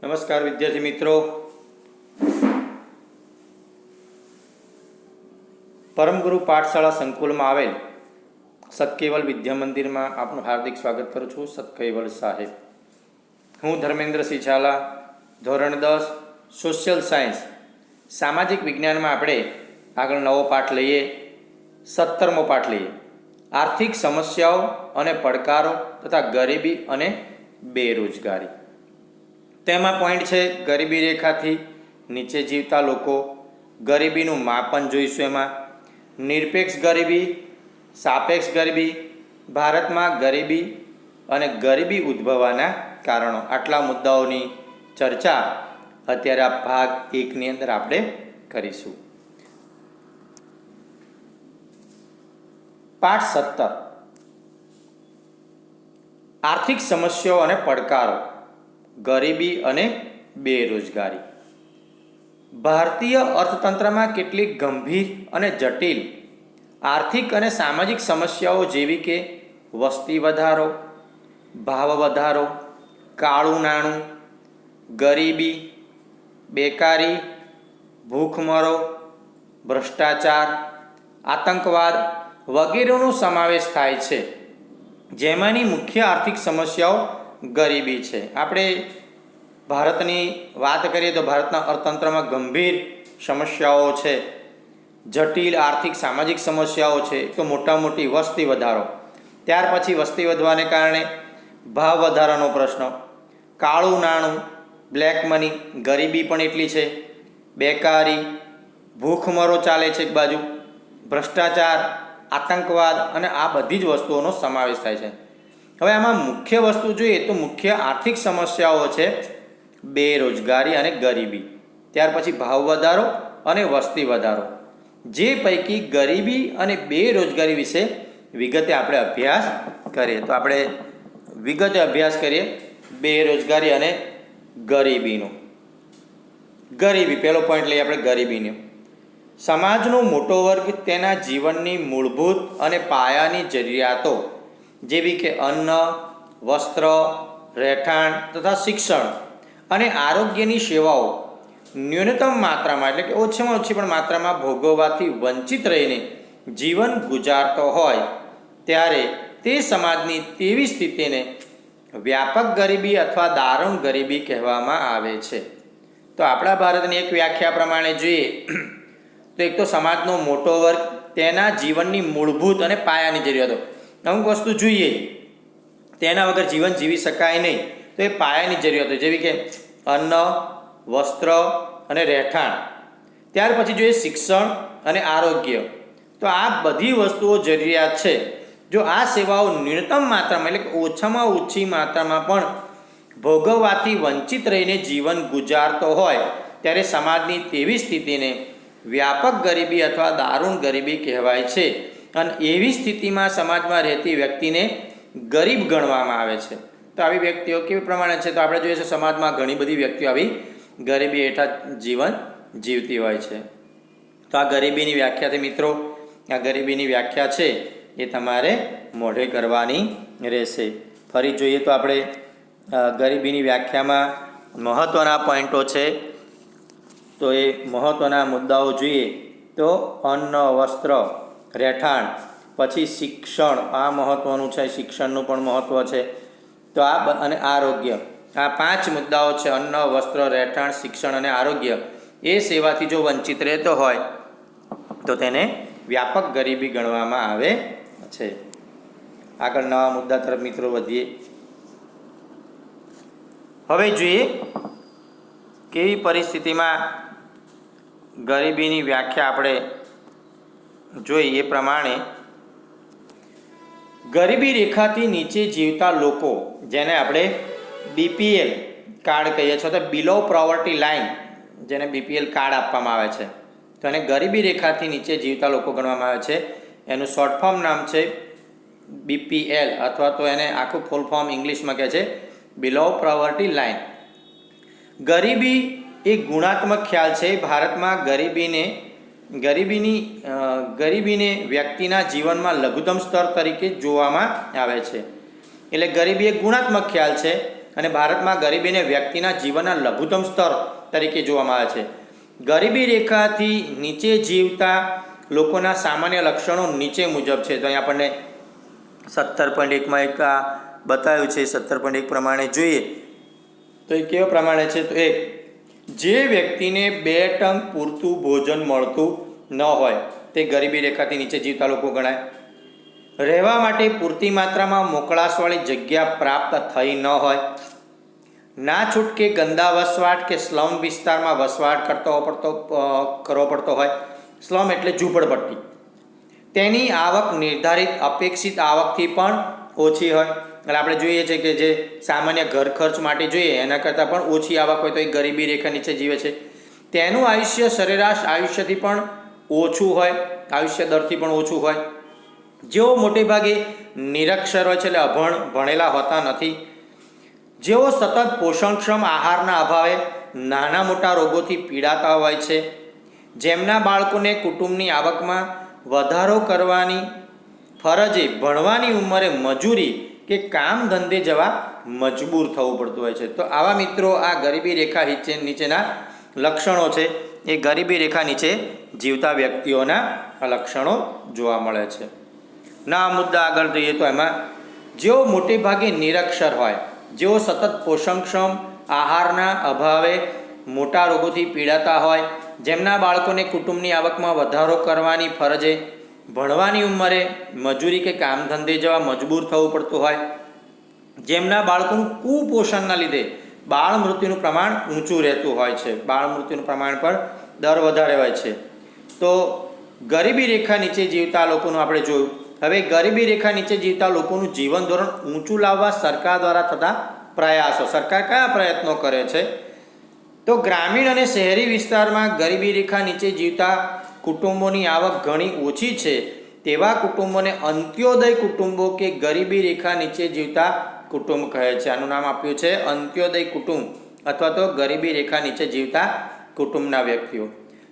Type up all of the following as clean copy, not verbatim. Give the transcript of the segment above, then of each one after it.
નમસ્કાર વિદ્યાર્થી મિત્રો, પરમગુરુ પાઠશાળા સંકુલમાં આવેલ સતકેવલ વિદ્યા મંદિરમાં આપનું હાર્દિક સ્વાગત કરું છું. સતકેવલ સાહેબ, હું ધર્મેન્દ્રસિંહ ઝાલા, ધોરણ 10 સોશિયલ સાયન્સ સામાજિક વિજ્ઞાનમાં આપણે આગળ નવો પાઠ લઈએ, 17મો પાઠ લઈએ. આર્થિક સમસ્યાઓ અને પડકારો તથા ગરીબી અને બેરોજગારી. તેમાં પોઈન્ટ છે ગરીબી રેખાથી નીચે જીવતા લોકો, ગરીબીનું માપન જોઈશું. એમાં નિરપેક્ષ ગરીબી, સાપેક્ષ ગરીબી, ભારતમાં ગરીબી અને ગરીબી ઉદ્ભવવાના કારણો, આટલા મુદ્દાઓની ચર્ચા અત્યારે આ ભાગ 1ની અંદર આપણે કરીશું. પાઠ 17 આર્થિક સમસ્યાઓ અને પડકારો, ગરીબી અને બેરોજગારી. ભારતીય અર્થતંત્રમાં કેટલીક ગંભીર અને જટિલ આર્થિક અને સામાજિક સમસ્યાઓ જેવી કે વસ્તી વધારો, ભાવ વધારો, કાળું નાણું, ગરીબી, બેકારી, ભૂખમરો, ભ્રષ્ટાચાર, આતંકવાદ વગેરેનો સમાવેશ થાય છે. જેમાંની મુખ્ય આર્થિક સમસ્યાઓ ગરીબી છે. આપણે ભારતની વાત કરીએ તો ભારતના અર્થતંત્રમાં ગંભીર સમસ્યાઓ છે, જટિલ આર્થિક સામાજિક સમસ્યાઓ છે. તો મોટા મોટી વસ્તી વધારો, ત્યાર પછી વસ્તી વધવાને કારણે ભાવ વધારાનો પ્રશ્ન, કાળું નાણું, બ્લેક મની, ગરીબી પણ એટલી છે, બેકારી, ભૂખમરો ચાલે છે એક બાજુ, ભ્રષ્ટાચાર, આતંકવાદ અને આ બધી જ વસ્તુઓનો સમાવેશ થાય છે. હવે આમાં મુખ્ય વસ્તુ જોઈએ તો મુખ્ય આર્થિક સમસ્યાઓ છે બેરોજગારી અને ગરીબી, ત્યાર પછી ભાવ વધારો અને વસ્તી વધારો. જે પૈકી ગરીબી અને બેરોજગારી વિશે વિગતે આપણે અભ્યાસ કરીએ. તો આપણે વિગતે અભ્યાસ કરીએ બેરોજગારી અને ગરીબીનો. ગરીબી, પહેલો પોઈન્ટ લઈએ આપણે ગરીબીનો. સમાજનો મોટો વર્ગ તેના જીવનની મૂળભૂત અને પાયાની જરૂરિયાતો જેવી કે અન્ન, વસ્ત્ર, રહેઠાણ તથા શિક્ષણ અને આરોગ્યની સેવાઓ ન્યૂનતમ માત્રામાં એટલે કે ઓછામાં ઓછી પણ માત્રામાં ભોગવવાથી વંચિત રહીને જીવન ગુજારતો હોય ત્યારે તે સમાજની તેવી સ્થિતિને વ્યાપક ગરીબી અથવા દારૂણ ગરીબી કહેવામાં આવે છે. તો આપણા ભારતની એક વ્યાખ્યા પ્રમાણે જોઈએ તો એક તો સમાજનો મોટો વર્ગ તેના જીવનની મૂળભૂત અને પાયાની જરૂરિયાતો, અમુક વસ્તુ જોઈએ તેના વગર જીવન જીવી શકાય નહીં, તો એ પાયાની જરૂરિયાતો જેવી કે અન્ન, વસ્ત્ર અને રહેઠાણ. ત્યાર પછી જોઈએ શિક્ષણ અને આરોગ્ય. તો આ બધી વસ્તુઓ જરૂરિયાત છે. જો આ સેવાઓ ન્યૂનતમ માત્રામાં એટલે કે ઓછામાં ઓછી માત્રામાં પણ ભોગવવાથી વંચિત રહીને જીવન ગુજારતો હોય ત્યારે સમાજની તેવી સ્થિતિને વ્યાપક ગરીબી અથવા દારૂણ ગરીબી કહેવાય છે. અને એવી સ્થિતિમાં સમાજમાં રહેતી વ્યક્તિને ગરીબ ગણવામાં આવે છે. તો આવી વ્યક્તિઓ કેવી પ્રમાણે છે? તો આપણે જોઈએ છે સમાજમાં ઘણી બધી વ્યક્તિઓ આવી ગરીબી હેઠળ જીવન જીવતી હોય છે. તો આ ગરીબીની વ્યાખ્યાથી મિત્રો, આ ગરીબીની વ્યાખ્યા છે એ તમારે મોઢે કરવાની રહેશે. ફરી જોઈએ તો આપણે ગરીબીની વ્યાખ્યામાં મહત્ત્વના પોઈન્ટો છે. તો એ મહત્ત્વના મુદ્દાઓ જોઈએ તો અન્ન, વસ્ત્ર, રહેઠાણ, પછી શિક્ષણ, આ મહત્ત્વનું છે, શિક્ષણનું પણ મહત્ત્વ છે. તો આ અને આરોગ્ય, આ 5 મુદ્દાઓ છે. અન્ન, વસ્ત્ર, રહેઠાણ, શિક્ષણ અને આરોગ્ય એ સેવાથી જો વંચિત રહેતો હોય તો તેને વ્યાપક ગરીબી ગણવામાં આવે છે. આગળ નવા મુદ્દા તરફ મિત્રો વધીએ. હવે જોઈએ કેવી પરિસ્થિતિમાં ગરીબીની વ્યાખ્યા આપણે જોઈ એ પ્રમાણે ગરીબી રેખાથી નીચે જીવતા લોકો, જેને આપણે BPL કાર્ડ કહીએ છીએ, તો બિલો પોવર્ટી લાઇન, જેને BPL કાર્ડ આપવામાં આવે છે, તો એને ગરીબી રેખાથી નીચે જીવતા લોકો ગણવામાં આવે છે. એનું શોર્ટ ફોર્મ નામ છે BPL, અથવા તો એને આખું ફૂલ ફોર્મ ઇંગ્લિશમાં કહે છે બિલો પોવર્ટી લાઇન. ગરીબી એ ગુણાત્મક ખ્યાલ છે. ભારતમાં ગરીબીને વ્યક્તિના જીવનમાં લઘુત્તમ સ્તર તરીકે જોવામાં આવે છે. એટલે ગરીબી એક ગુણાત્મક ખ્યાલ છે અને ભારતમાં ગરીબીને વ્યક્તિના જીવનના લઘુત્તમ સ્તર તરીકે જોવામાં આવે છે. ગરીબી રેખાથી નીચે જીવતા લોકોના સામાન્ય લક્ષણો નીચે મુજબ છે. તો અહીં આપણને 17.1માં એક આ બતાવ્યું છે. 17.1 પ્રમાણે જોઈએ તો એ કેવા પ્રમાણે છે? તો એક, જે વ્યક્તિને 2 ટંક પૂરતું ભોજન મળતું ન હોય તે ગરીબી રેખાથી નીચે જીવતા લોકો ગણાય. રહેવા માટે પૂરતી માત્રામાં મોકળાશવાળી જગ્યા પ્રાપ્ત થઈ ન હોય, ના છૂટકે ગંદા વસવાટ કે સ્લમ વિસ્તારમાં વસવાટ કરવો પડતો હોય. સ્લમ એટલે ઝૂંપડપટ્ટી. તેની આવક નિર્ધારિત અપેક્ષિત આવકથી પણ ઓછી હોય. એટલે આપણે જોઈએ છીએ કે જે સામાન્ય ઘર ખર્ચ માટે જોઈએ એના કરતાં પણ ઓછી આવક હોય તો એ ગરીબી રેખા નીચે જીવે છે. તેનું આયુષ્ય સરેરાશ આયુષ્યથી પણ ઓછું હોય, આયુષ્ય દરથી પણ ઓછું હોય. જેઓ મોટે ભાગે નિરક્ષર હોય છે, એટલે અભણ, ભણેલા હોતા નથી. જેઓ સતત પોષણક્ષમ આહારના અભાવે નાના મોટા રોગોથી પીડાતા હોય છે. જેમના બાળકોને કુટુંબની આવકમાં વધારો કરવાની ફરજે ભણવાની ઉંમરે મજૂરી કે કામ ધંધે જવા મજબૂર થવું પડતું હોય છે. તો આવા મિત્રો આ ગરીબી રેખા નીચેના લક્ષણો છે. એ ગરીબી રેખા નીચે જીવતા વ્યક્તિઓના લક્ષણો જોવા મળે છે. ના મુદ્દા આગળ જોઈએ તો એમાં જેઓ મોટે ભાગે નિરક્ષર હોય, જેઓ સતત પોષણક્ષમ આહારના અભાવે મોટા રોગોથી પીડાતા હોય, જેમના બાળકોને કુટુંબની આવકમાં વધારો કરવાની ફરજે ભણવાની ઉંમરે મજૂરી કે કામ ધંધે જવા મજબૂર થવું પડતું હોય, જેમના બાળકોનું કુપોષણના લીધે બાળ મૃત્યુનું પ્રમાણ ઊંચું રહેતું હોય છે. બાળ મૃત્યુનું પ્રમાણ પર દર વધારે હોય છે. તો ગરીબી રેખા નીચે જીવતા લોકોનું આપણે જોયું. હવે ગરીબી રેખા નીચે જીવતા લોકોનું જીવન ધોરણ ઊંચું લાવવા સરકાર દ્વારા થતા પ્રયાસો. સરકાર કયા પ્રયત્નો કરે છે? તો ગ્રામીણ અને શહેરી વિસ્તારમાં ગરીબી રેખા નીચે જીવતા કુટુંબોની આવક ઘણી ઓછી છે તેવા કુટુંબોને અંત્યોદય કુટુંબો કે ગરીબી રેખા નીચે જીવતા કુટુંબ કહે છે. આનું નામ આપ્યું છે અંત્યોદય કુટુંબ અથવા તો ગરીબી રેખા નીચે જીવતા કુટુંબના વ્યક્તિઓ.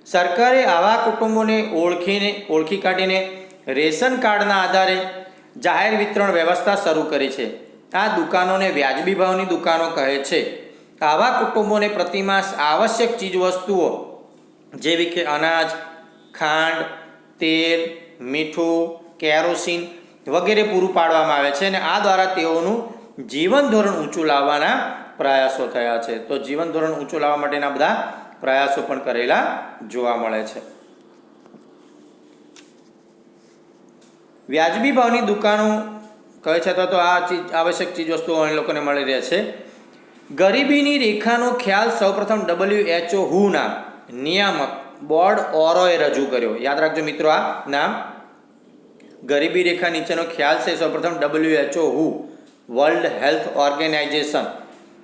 સરકારે આવા કુટુંબોને ઓળખી કાઢીને રેશન કાર્ડના આધારે જાહેર વિતરણ વ્યવસ્થા શરૂ કરી છે. આ દુકાનોને વ્યાજબી ભાવની દુકાનો કહે છે. આવા કુટુંબોને પ્રતિમાસ આવશ્યક ચીજવસ્તુઓ જેવી કે અનાજ, ખાંડ, તેલ, મીઠું, કેરોસીન વગેરે પૂરું પાડવામાં આવે છે અને આ દ્વારા તેઓનું જીવન ધોરણ ઊંચું લાવવાના પ્રયાસો થયા છે. તો જીવન ધોરણ ઊંચું લાવવા માટેના બધા પ્રયાસો પણ કરેલા જોવા મળે છે. વ્યાજબી ભાવની દુકાનો કહે છે તો આ આવશ્યક ચીજવસ્તુઓ એ લોકોને મળી રહે છે. ગરીબીની રેખાનો ખ્યાલ સૌપ્રથમ WHO ના નિયામક બોર્ડ ઓરોએ રજૂ કર્યો. યાદ રાખજો મિત્રો, આ નામ ગરીબી રેખા નીચેનો ખ્યાલ છે સૌપ્રથમ WHO વર્લ્ડ હેલ્થ ઓર્ગેનાઇઝેશન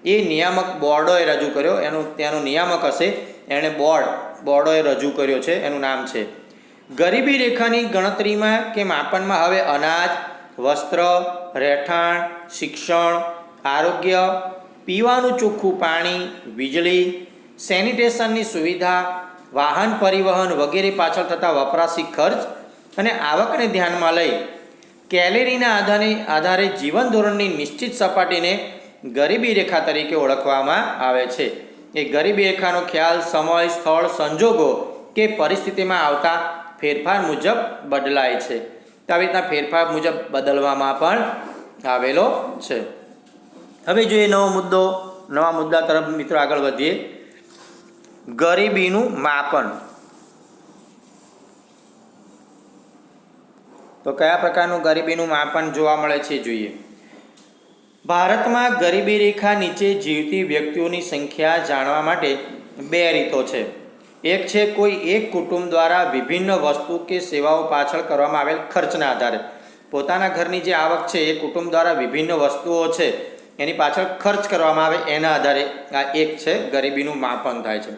એ નિયામક બોર્ડોએ રજૂ કર્યો. ત્યાંનો નિયામક હશે એણે બોર્ડોએ રજૂ કર્યો છે. એનું નામ છે. ગરીબી રેખાની ગણતરીમાં કે માપનમાં હવે અનાજ, વસ્ત્ર, રહેઠાણ, શિક્ષણ, આરોગ્ય, પીવાનું ચોખ્ખું પાણી, વીજળી, સેનિટેશનની સુવિધા, વાહન પરિવહન વગેરે પાછળ થતા વપરાશી ખર્ચ અને આવકને ધ્યાનમાં લઈ કેલેરીના આધારે જીવન ધોરણની નિશ્ચિત સપાટીને ગરીબી રેખા તરીકે ઓળખવામાં આવે છે. એ ગરીબી રેખાનો ખ્યાલ સમય, સ્થળ, સંજોગો કે પરિસ્થિતિમાં આવતા ફેરફાર મુજબ બદલાય છે. તો આવી રીતના ફેરફાર મુજબ બદલવામાં પણ આવેલો છે. હવે જોઈએ નવા મુદ્દા તરફ મિત્રો આગળ વધીએ. ગરીબીનું માપન. તો કયા પ્રકારનું ગરીબીનું માપન જોવા મળે છે જોઈએ. ભારતમાં ગરીબી રેખા નીચે જીવતી વ્યક્તિઓની સંખ્યા જાણવા માટે 2 રીતો છે. એક છે કોઈ એક કુટુંબ દ્વારા વિભિન્ન વસ્તુ કે સેવાઓ પાછળ કરવામાં આવેલ ખર્ચના આધારે. પોતાના ઘરની જે આવક છે એ કુટુંબ દ્વારા વિભિન્ન વસ્તુઓ છે એની પાછળ ખર્ચ કરવામાં આવે એના આધારે આ એક છે ગરીબીનું માપન થાય છે.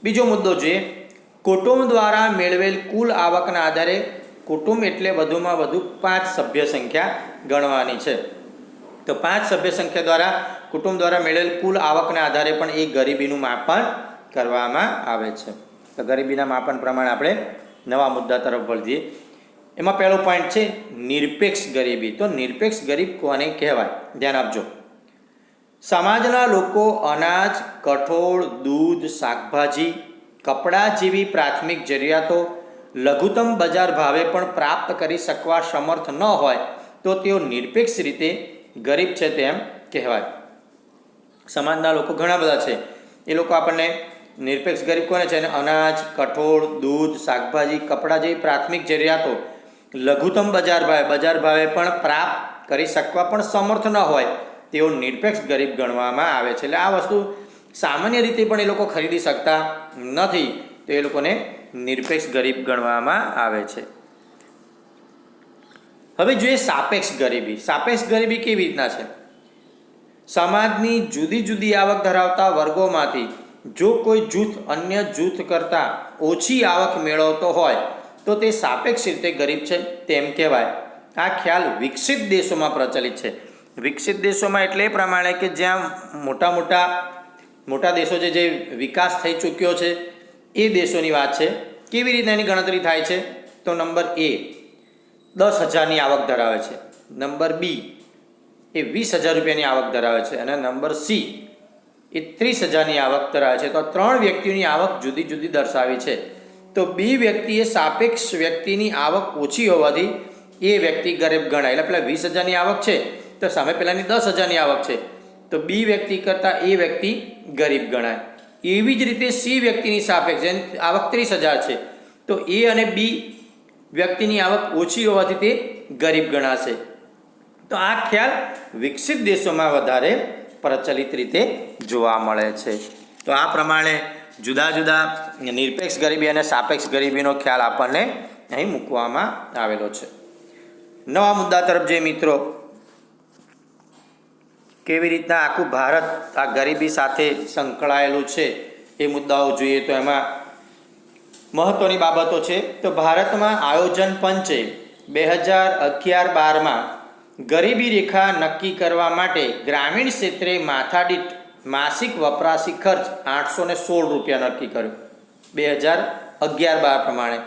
બીજો મુદ્દો જોઈએ, કુટુંબ દ્વારા મેળવેલ કુલ આવકના આધારે કુટુંબ એટલે વધુમાં વધુ 5 સભ્ય સંખ્યા ગણવાની છે. તો 5 સભ્ય સંખ્યા દ્વારા કુટુંબ દ્વારા મેળવેલ કુલ આવકના આધારે પણ એ ગરીબીનું માપન કરવામાં આવે છે. તો ગરીબીના માપન પ્રમાણે આપણે નવા મુદ્દા તરફ વળીએ. એમાં પહેલો પોઈન્ટ છે નિરપેક્ષ ગરીબી. તો નિરપેક્ષ ગરીબ કોને કહેવાય? ધ્યાન આપજો. સમાજના લોકો અનાજ, કઠોળ, દૂધ, શાકભાજી, કપડાં જેવી પ્રાથમિક જરૂરિયાતો લઘુત્તમ બજાર ભાવે પણ પ્રાપ્ત કરી શકવા સમર્થ ન હોય તો તેઓ નિરપેક્ષ રીતે ગરીબ છે તેમ કહેવાય. સમાજના લોકો ઘણા બધા છે, એ લોકો આપણને નિરપેક્ષ ગરીબ કોને છે? અનાજ, કઠોળ, દૂધ, શાકભાજી, કપડાં જેવી પ્રાથમિક જરૂરિયાતો લઘુત્તમ બજાર ભાવે પણ પ્રાપ્ત કરી શકવા પણ સમર્થ ન હોય તેઓ નિરપેક્ષ ગરીબ ગણવામાં આવે છે. એટલે આ વસ્તુ સામાન્ય રીતે પણ એ લોકો ખરીદી શકતા નથી, તો એ લોકોને નિરપેક્ષ ગરીબ ગણવામાં આવે છે. હવે જોઈએ સાપેક્ષ ગરીબી. સાપેક્ષ ગરીબી કેવી રીતના છે? સમાજની જુદી જુદી આવક ધરાવતા વર્ગોમાંથી જો કોઈ જૂથ અન્ય જૂથ કરતાં ઓછી આવક મેળવતો હોય તો તે સાપેક્ષ રીતે ગરીબ છે તેમ કહેવાય. આ ખ્યાલ વિકસિત દેશોમાં પ્રચલિત છે. વિકસિત દેશોમાં એટલે એ પ્રમાણે કે જ્યાં મોટા દેશો છે, જે વિકાસ થઈ ચૂક્યો છે, એ દેશોની વાત છે. કેવી રીતના એની ગણતરી થાય છે? તો નંબર એ 10,000ની આવક ધરાવે છે, નંબર બી એ 20,000 રૂપિયાની આવક ધરાવે છે, અને નંબર સી એ 30,000ની આવક ધરાવે છે. તો 3 વ્યક્તિઓની આવક જુદી જુદી દર્શાવી છે. તો બી વ્યક્તિએ સાપેક્ષ વ્યક્તિની આવક ઓછી હોવાથી એ વ્યક્તિ ગરીબ ગણાય. એટલે પેલા 20,000ની આવક છે તો સામે પેલાની 10,000ની આવક છે, તો બી વ્યક્તિ કરતાં એ વ્યક્તિ ગરીબ ગણાય. એવી જ રીતે સી વ્યક્તિની સાપેક્ષ જેની આવક 30,000 છે તો એ અને બી વ્યક્તિની આવક ઓછી હોવાથી તે ગરીબ ગણાશે. તો આ ખ્યાલ વિકસિત દેશોમાં વધારે પ્રચલિત રીતે જોવા મળે છે. તો આ પ્રમાણે જુદા જુદા નિરપેક્ષ ગરીબી અને સાપેક્ષ ગરીબીનો ખ્યાલ આપણને અહીં મૂકવામાં આવેલો છે. નવા મુદ્દા તરફ જઈએ મિત્રો. કેવી રીતના આખું ભારત આ ગરીબી સાથે સંકળાયેલું છે એ મુદ્દાઓ જોઈએ તો એમાં મહત્ત્વની બાબતો છે. તો ભારતમાં આયોજન પંચે 2011-12માં ગરીબી રેખા નક્કી કરવા માટે ગ્રામીણ ક્ષેત્રે માથાદીઠ માસિક વપરાશી ખર્ચ 816 રૂપિયા નક્કી કર્યો 2011-12 પ્રમાણે,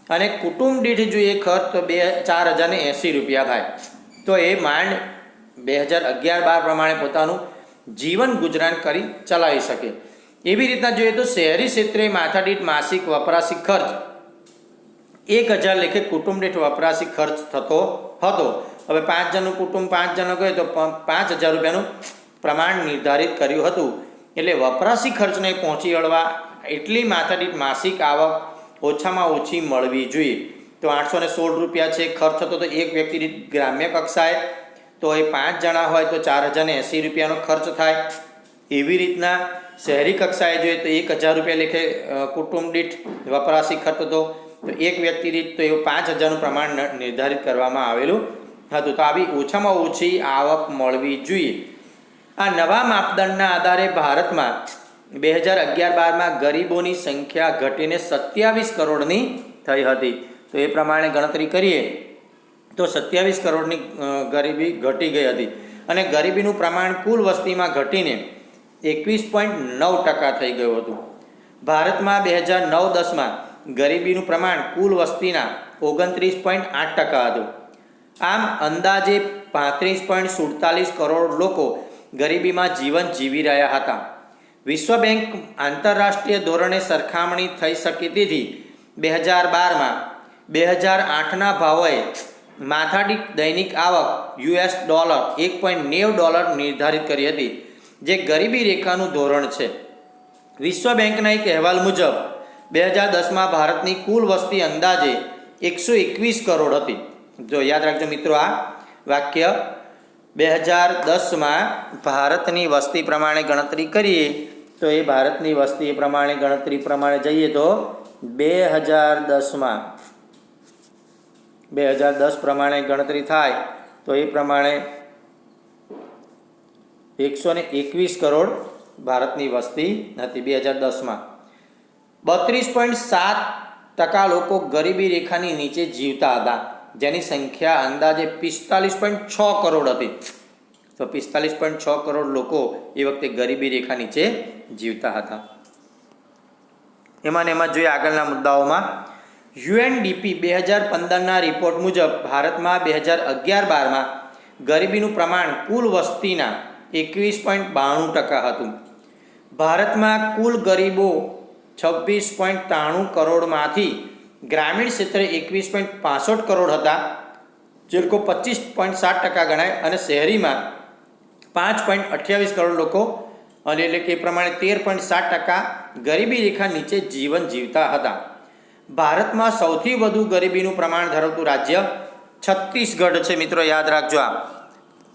અને કુટુંબ દીઠ જોઈએ ખર્ચ તો 4,080 રૂપિયા થાય. તો એ માંડ 2011-12 પ્રમાણે પોતાનું જીવન ગુજરાન કરી ચલાવી શકે. એવી રીતના જોઈએ તો શહેરી ક્ષેત્રે માથાદીઠ માસિક વપરાશી ખર્ચ 1,000 લેખે કુટુંબ દીઠ વપરાશી ખર્ચ થતો હતો. હવે 5 જણનું કુટુંબ 5 જણો ગયો તો 5,000 રૂપિયાનું પ્રમાણ નિર્ધારિત કર્યું હતું. એટલે વપરાશી ખર્ચને પહોંચી વળવા એટલી માથાદીઠ માસિક આવક ઓછામાં ઓછી મળવી જોઈએ. તો 816 રૂપિયા છે ખર્ચ થતો, તો એક વ્યક્તિ દીઠ ગ્રામ્ય કક્ષાએ તો એ 5 જણા હોય તો 4,080 રૂપિયાનો ખર્ચ થાય. એવી રીતના શહેરી કક્ષાએ જોઈએ તો 1,000 રૂપિયા લેખે કુટુંબ દીઠ વપરાશી ખર્ચ હતો, તો એક વ્યક્તિ દીઠ તો એવું 5,000નું પ્રમાણ નિર્ધારિત કરવામાં આવેલું હતું. તો આવી ઓછામાં ઓછી આવક મળવી જોઈએ. આ નવા માપદંડના આધારે ભારતમાં 2011-12માં ગરીબોની સંખ્યા ઘટીને 27 કરોડની થઈ હતી. તો એ પ્રમાણે ગણતરી કરીએ તો 27 કરોડની ગરીબી ઘટી ગઈ હતી, અને ગરીબીનું પ્રમાણ કુલ વસ્તીમાં ઘટીને 21.9% થઈ ગયું હતું. ભારતમાં 2009-10માં ગરીબીનું પ્રમાણ કુલ વસ્તીના 29.8% હતું. આમ અંદાજે 35.47 કરોડ લોકો ગરીબીમાં જીવન જીવી રહ્યા હતા. વિશ્વ બેંક આંતરરાષ્ટ્રીય ધોરણે સરખામણી થઈ શકે તેથી 2012માં 2008ના ભાવોએ માથાદીઠ દૈનિક આવક $1.90 નિર્ધારિત કરી હતી, જે ગરીબી રેખાનું ધોરણ છે. વિશ્વ બેંકના એક અહેવાલ મુજબ 2010માં ભારતની કુલ વસ્તી અંદાજે 121 કરોડ હતી. જો યાદ રાખજો મિત્રો આ વાક્ય, 2010માં ભારતની વસ્તી પ્રમાણે ગણતરી કરીએ તો એ ભારતની વસ્તી પ્રમાણે ગણતરી પ્રમાણે જઈએ તો 2010 પ્રમાણે ગણતરી થાય તો એ પ્રમાણે 121 કરોડ ભારતની વસ્તી હતી 2010માં. 32.7% લોકો ગરીબી રેખાની નીચે જીવતા હતા, જેની સંખ્યા અંદાજે 45.6 કરોડ હતી. તો 45.6 કરોડ લોકો એ વખતે ગરીબી રેખા નીચે જીવતા હતા. એમાં જોઈએ આગળના મુદ્દાઓમાં. UNDP 2015ના રિપોર્ટ મુજબ ભારતમાં 2011-12માં ગરીબીનું પ્રમાણ કુલ વસ્તીના 21.92% હતું. ભારતમાં કુલ ગરીબો 26.93 કરોડમાંથી ગ્રામીણ ક્ષેત્રે 21.65 કરોડ હતા, જે લોકો 25.7% ગણાય, અને શહેરીમાં 5.28 કરોડ લોકો, અને એટલે કે એ પ્રમાણે 13.7% ગરીબી રેખા નીચે જીવન જીવતા હતા. ભારતમાં સૌથી વધુ ગરીબીનું પ્રમાણ ધરાવતું રાજ્ય છત્તીસગઢ છે. મિત્રો યાદ રાખજો, આ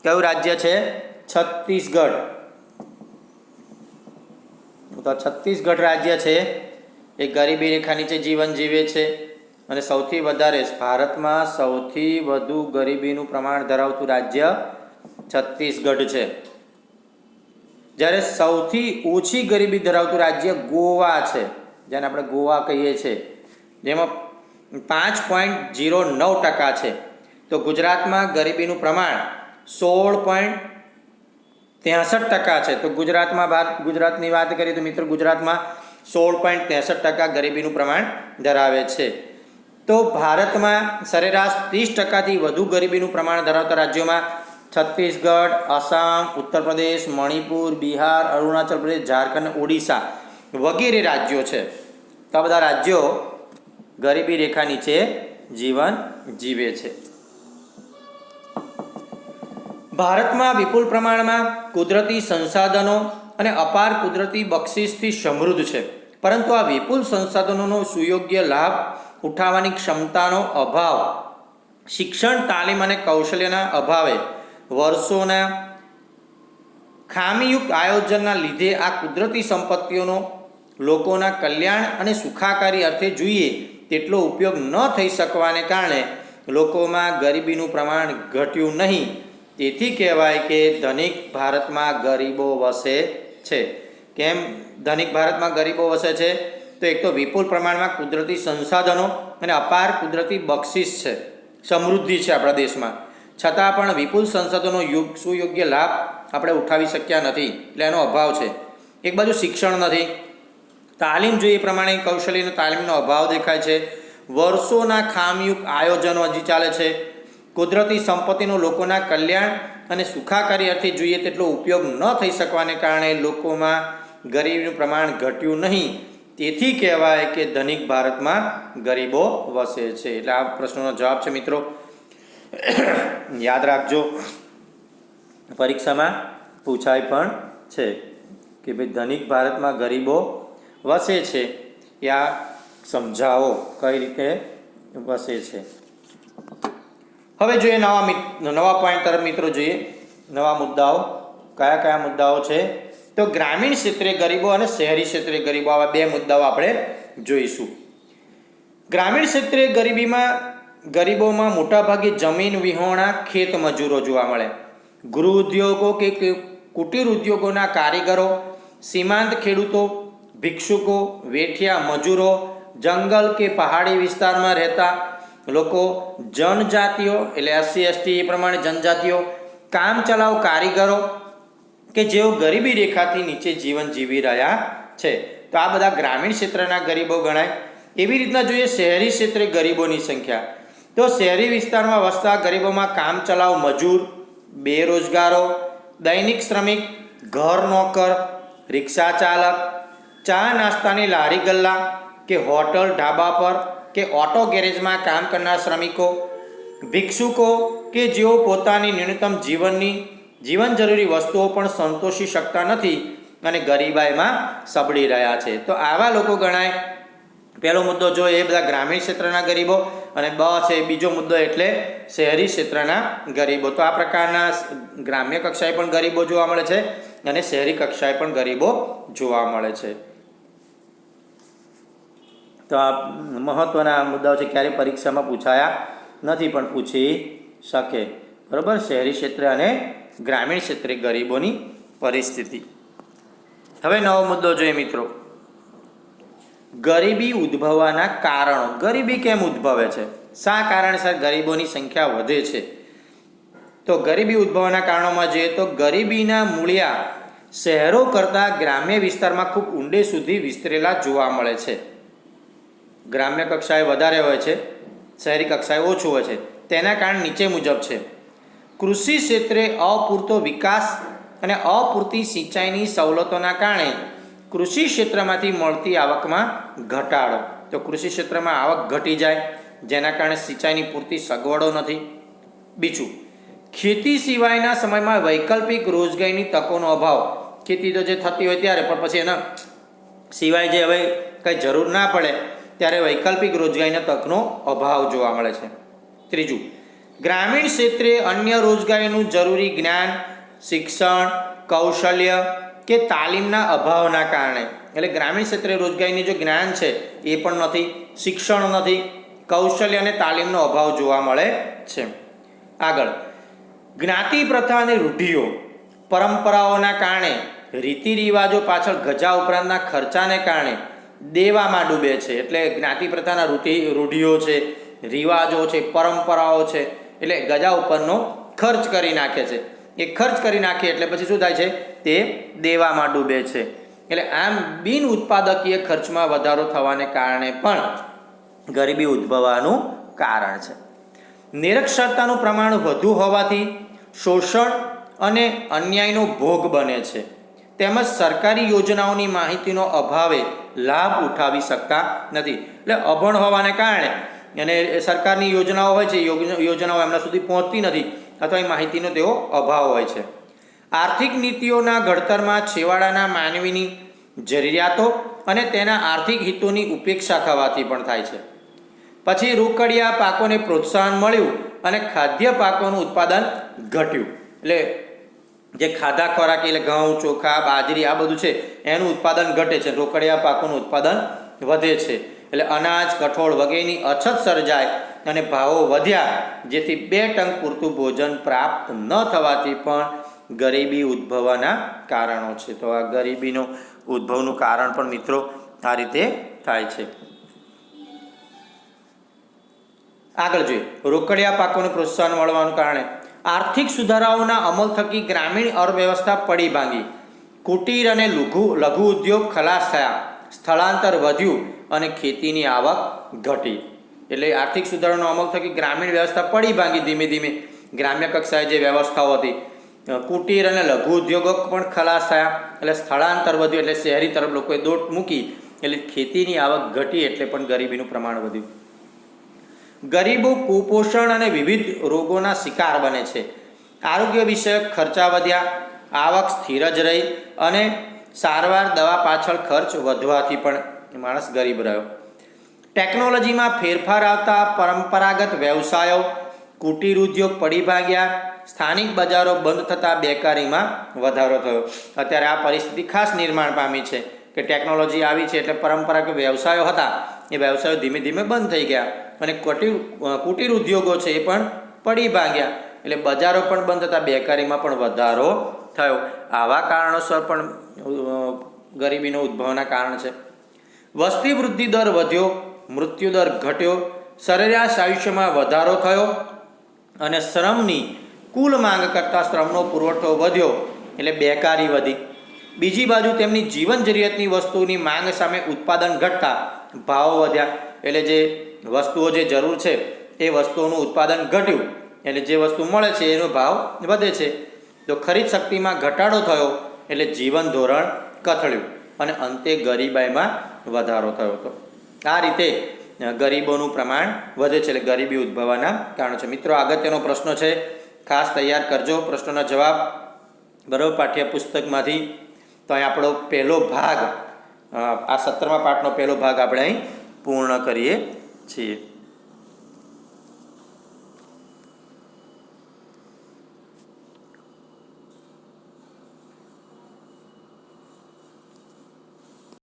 કયું રાજ્ય છે? છત્તીસગઢ. તો છત્તીસગઢ રાજ્ય છે એ ગરીબી રેખા નીચે જીવન જીવે છે, અને સૌથી વધારે ભારતમાં સૌથી વધુ ગરીબીનું પ્રમાણ ધરાવતું રાજ્ય છત્તીસગઢ છે. જ્યારે સૌથી ઓછી ગરીબી ધરાવતું રાજ્ય ગોવા છે, જેને આપણે ગોવા કહીએ છીએ, જેમાં 5.09% છે. તો ગુજરાતમાં ગરીબીનું પ્રમાણ 16.63% છે. તો ગુજરાતની વાત કરીએ તો મિત્રો ગુજરાતમાં 16.63% ગરીબીનું પ્રમાણ ધરાવે છે. તો ભારતમાં સરેરાશ 30%થી વધુ ગરીબીનું પ્રમાણ ધરાવતા રાજ્યોમાં છત્તીસગઢ, આસામ, ઉત્તર પ્રદેશ, મણિપુર, બિહાર, અરુણાચલ પ્રદેશ, ઝારખંડ, ઓડિશા વગેરે રાજ્યો છે. તો આ બધા રાજ્યો ગરીબી રેખા નીચે જીવન જીવે છે. ભારતમાં વિપુલ પ્રમાણમાં કુદરતી સંસાધનો અને અપાર કુદરતી બક્ષિસથી સમૃદ્ધ છે, પરંતુ આ વિપુલ સંસાધનોનો સુયોગ્ય લાભ ઉઠાવવાની ક્ષમતાનો અભાવ, શિક્ષણ, તાલીમ અને કૌશલ્યના અભાવે વર્ષોના ખામીયુક્ત આયોજનના લીધે આ કુદરતી સંપત્તિઓનો લોકોના કલ્યાણ અને સુખાકારી અર્થે જોઈએ તેટલો ઉપયોગ ન થઈ શકવાને કારણે લોકોમાં ગરીબીનું પ્રમાણ ઘટ્યું નહીં. તેથી કહેવાય કે ધનિક ભારતમાં ગરીબો વસે છે. કેમ ધનિક ભારતમાં ગરીબો વસે છે? તો એક તો વિપુલ પ્રમાણમાં કુદરતી સંસાધનો અને અપાર કુદરતી બક્ષિસ છે, સમૃદ્ધિ છે આપણા દેશમાં, છતાં પણ વિપુલ સંસાધનો સુયોગ્ય લાભ આપણે ઉઠાવી શક્યા નથી, એટલે એનો અભાવ છે. એક બાજુ શિક્ષણ નથી, તાલીમ જોઈએ એ પ્રમાણે કૌશલ્યની તાલીમનો અભાવ દેખાય છે, વર્ષોના ખામીયુક્ત આયોજનો હજી ચાલે છે, કુદરતી સંપત્તિનો લોકોના કલ્યાણ અને સુખાકારી અર્થે જોઈએ તેટલો ઉપયોગ ન થઈ શકવાને કારણે લોકોમાં ગરીબીનું પ્રમાણ ઘટ્યું નહીં. તેથી કહેવાય કે ધનિક ભારતમાં ગરીબો વસે છે. એટલે આ પ્રશ્નનો જવાબ છે મિત્રો, યાદ રાખજો, પરીક્ષામાં પૂછાય પણ છે કે ભાઈ ધનિક ભારતમાં ગરીબો વસે છે, આ સમજાવો કઈ રીતે વસે છે. હવે જોઈએ નવા પોઈન્ટ તરફ મિત્રો, જોઈએ નવા મુદ્દાઓ. કયા કયા મુદ્દાઓ છે? તો ગ્રામીણ ક્ષેત્રે ગરીબો અને શહેરી ક્ષેત્રે ગરીબો, આવા બે મુદ્દાઓ આપણે જોઈશું. ગ્રામીણ ક્ષેત્રે ગરીબોમાં મોટાભાગે જમીન વિહોણા ખેત મજૂરો જોવા મળે. ગૃહ ઉદ્યોગો કે કુટીર ઉદ્યોગોના કારીગરો, સીમાંત ખેડૂતો, ભિક્ષુકો, વેઠિયા મજૂરો, જંગલ કે પહાડી વિસ્તારમાં રહેતા લોકો, જનજાતિઓ એટલે SC ST એ પ્રમાણે જનજાતિઓ, કામ ચલાઉ કારીગરો કે જેઓ ગરીબી રેખાથી નીચે જીવન જીવી રહ્યા છે. તો આ બધા ગ્રામીણ ક્ષેત્રના ગરીબો ગણાય. એવી રીતના જોઈએ શહેરી ક્ષેત્રે ગરીબોની સંખ્યા, તો શહેરી વિસ્તારમાં વસતા ગરીબોમાં કામ ચલાઉ મજૂર, બેરોજગારો, દૈનિક શ્રમિક, ઘર નોકર, રિક્ષા ચાલક, ચા નાસ્તાની લારી ગલ્લા કે હોટલ ઢાબા પર કે ઓટો ગેરેજમાં કામ કરનાર શ્રમિકો, ભિક્ષુકો કે જેઓ પોતાની ન્યૂનતમ જીવન જરૂરી વસ્તુઓ પણ સંતોષી શકતા નથી અને ગરીબાઈમાં સબળી રહ્યા છે. તો આવા લોકો ગણાય. પહેલો મુદ્દો જો એ બધા ગ્રામીણ ક્ષેત્રના ગરીબો, અને છે બીજો મુદ્દો એટલે શહેરી ક્ષેત્રના ગરીબો. તો આ પ્રકારના ગ્રામ્ય કક્ષાએ પણ ગરીબો જોવા મળે છે અને શહેરી કક્ષાએ પણ ગરીબો જોવા મળે છે. તો આ મહત્વના મુદ્દાઓ છે, ક્યારેય પરીક્ષામાં પૂછાયા નથી પણ પૂછી શકે. બરાબર, શહેરી ક્ષેત્રે અને ગ્રામીણ ક્ષેત્રે ગરીબોની પરિસ્થિતિ. હવે નવો મુદ્દો જોઈએ મિત્રો, ગરીબી ઉદ્ભવવાના કારણો. ગરીબી કેમ ઉદ્ભવે છે? શા કારણસર ગરીબોની સંખ્યા વધે છે? તો ગરીબી ઉદ્ભવવાના કારણોમાં જોઈએ તો ગરીબીના મૂળિયા શહેરો કરતાં ગ્રામ્ય વિસ્તારમાં ખૂબ ઊંડે સુધી વિસ્તરેલા જોવા મળે છે. ગ્રામ્ય કક્ષાએ વધારે હોય છે, શહેરી કક્ષાએ ઓછું હોય છે. તેના કારણ નીચે મુજબ છે. કૃષિ ક્ષેત્રે અપૂરતો વિકાસ અને અપૂરતી સિંચાઈની સવલતોના કારણે કૃષિ ક્ષેત્રમાંથી મળતી આવકમાં ઘટાડો. તો કૃષિ ક્ષેત્રમાં આવક ઘટી જાય, જેના કારણે સિંચાઈની પૂરતી સગવડો નથી. બીજું, ખેતી સિવાયના સમયમાં વૈકલ્પિક રોજગારીની તકોનો અભાવ. ખેતી તો જે થતી હોય ત્યારે, પણ પછી એના સિવાય જે હવે કંઈ જરૂર ના પડે ત્યારે વૈકલ્પિક રોજગારીના તકનો અભાવ જોવા મળે છે. ત્રીજું, ગ્રામીણ ક્ષેત્રે અન્ય રોજગારીનું જરૂરી જ્ઞાન, શિક્ષણ, કૌશલ્ય કે તાલીમના અભાવના કારણે. એટલે ગ્રામીણ ક્ષેત્રે રોજગારીનું જે જ્ઞાન છે એ પણ નથી, શિક્ષણ નથી, કૌશલ્ય અને તાલીમનો અભાવ જોવા મળે છે. આગળ, જ્ઞાતિ પ્રથા અને રૂઢિઓ, પરંપરાઓના કારણે રીતિ રિવાજો પાછળ ગજા ઉપરાંતના ખર્ચાને કારણે દેવામાં ડૂબે છે. એટલે જ્ઞાતિ પ્રથાના રૂઢિઓ છે, રિવાજો છે, પરંપરાઓ છે, એટલે ગજા ઉપરનો ખર્ચ કરી નાખે છે. એ ખર્ચ કરી નાખે એટલે પછી શું થાય છે? તે દેવામાં ડૂબે છે. એટલે આમ બિન ઉત્પાદકીય ખર્ચમાં વધારો થવાને કારણે પણ ગરીબી ઉદ્ભવવાનું કારણ છે. નિરક્ષરતાનું પ્રમાણ વધુ હોવાથી શોષણ અને અન્યાયનો ભોગ બને છે. તેમજ સરકારી યોજનાઓની માહિતીનો અભાવે લાભ ઉઠાવી શકતા નથી. એટલે અભણ હોવાને કારણે અને સરકારની યોજનાઓ હોય છે, યોજનાઓ એમના સુધી પહોંચતી નથી અથવા એ માહિતીનો તેઓ અભાવ હોય છે. આર્થિક નીતિઓના ઘડતરમાં છેવાડાના માનવીની જરૂરિયાતો અને તેના આર્થિક હિતોની ઉપેક્ષા થવાથી પણ થાય છે. પછી રોકડિયા પાકોને પ્રોત્સાહન મળ્યું અને ખાદ્ય પાકોનું ઉત્પાદન ઘટ્યું. એટલે જે ખાધા ખોરાક એટલે ઘઉં, ચોખા, બાજરી આ બધું છે એનું ઉત્પાદન ઘટે છે, રોકડિયા પાકોનું ઉત્પાદન વધે છે. એટલે અનાજ, કઠોળ વગેરેની અછત સર્જાય અને ભાવો વધ્યા, જેથી 2 ટંક પૂરતું ભોજન પ્રાપ્ત ન થવાથી પણ ગરીબી ઉદ્ભવવાના કારણો છે. તો આ ગરીબીનો ઉદ્ભવનું કારણ પણ મિત્રો આ રીતે થાય છે. આગળ જોઈએ, રોકડિયા પાકોને પ્રોત્સાહન મળવાનું કારણે આર્થિક સુધારાઓના અમલ થકી ગ્રામીણ અર્થવ્યવસ્થા પડી ભાંગી, કુટીર અને લઘુ ઉદ્યોગ ખલાસ થયા, સ્થળાંતર વધ્યું અને ખેતીની આવક ઘટી. એટલે આર્થિક સુધારાનો અમલ થકી ગ્રામીણ વ્યવસ્થા પડી ભાંગી. ધીમે ધીમે ગ્રામ્ય કક્ષાએ જે વ્યવસ્થાઓ હતી, કુટીર અને લઘુ ઉદ્યોગો પણ ખલાસ થયા, એટલે સ્થળાંતર વધ્યું, એટલે શહેરી તરફ લોકોએ દોટ મૂકી, એટલે ખેતીની આવક ઘટી, એટલે પણ ગરીબીનું પ્રમાણ વધ્યું. ગરીબો કુપોષણ અને વિવિધ રોગોના શિકાર બને છે. આરોગ્ય વિષયક ખર્ચા વધ્યા, આવક સ્થિર જ રહી અને સારવાર દવા પાછળ ખર્ચ વધવાથી પણ માણસ ગરીબ રહ્યો. ટેકનોલોજીમાં ફેરફાર આવતા પરંપરાગત વ્યવસાયો, કુટીર ઉદ્યોગ પડી ભાગ્યા, સ્થાનિક બજારો બંધ થતાં બેકારીમાં વધારો થયો. અત્યારે આ પરિસ્થિતિ ખાસ નિર્માણ પામી છે કે ટેકનોલોજી આવી છે એટલે પરંપરાગત વ્યવસાયો હતા એ વ્યવસાયો ધીમે ધીમે બંધ થઈ ગયા અને કુટીર ઉદ્યોગો છે એ પણ પડી ભાગ્યા, એટલે બજારો પણ બંધ થતાં બેકારીમાં પણ વધારો થયો. આવા કારણોસર પણ ગરીબીનો ઉદ્ભવના કારણ છે. વસ્તી વૃદ્ધિ દર વધ્યો, મૃત્યુ દર ઘટ્યો, સરેરાશ આયુષ્યમાં વધારો થયો અને શ્રમની કુલ માંગ કરતાં શ્રમનો પુરવઠો વધ્યો, એટલે બેકારી વધી. બીજી બાજુ તેમની જીવન જરૂરિયાતની વસ્તુઓની માંગ સામે ઉત્પાદન ઘટતા ભાવો વધ્યા. એટલે જે વસ્તુઓ જે જરૂર છે એ વસ્તુઓનું ઉત્પાદન ઘટ્યું, એટલે જે વસ્તુ મળે છે એનો ભાવ વધે છે. તો ખરીદ શક્તિમાં ઘટાડો થયો, એટલે જીવન ધોરણ કથળ્યું અને અંતે ગરીબાઈમાં વધારો થયો હતો. આ રીતે ગરીબોનું પ્રમાણ વધે છે, એટલે ગરીબી ઉદ્ભવવાના કારણો છે. મિત્રો, અગત્યનો પ્રશ્ન છે, ખાસ તૈયાર કરજો પ્રશ્નોના જવાબ. બરાબર, પાઠ્યપુસ્તકમાંથી. તો અહીં આપણો પહેલો ભાગ, આ 17મા પાઠનો પહેલો ભાગ આપણે અહીં પૂર્ણ કરીએ છીએ.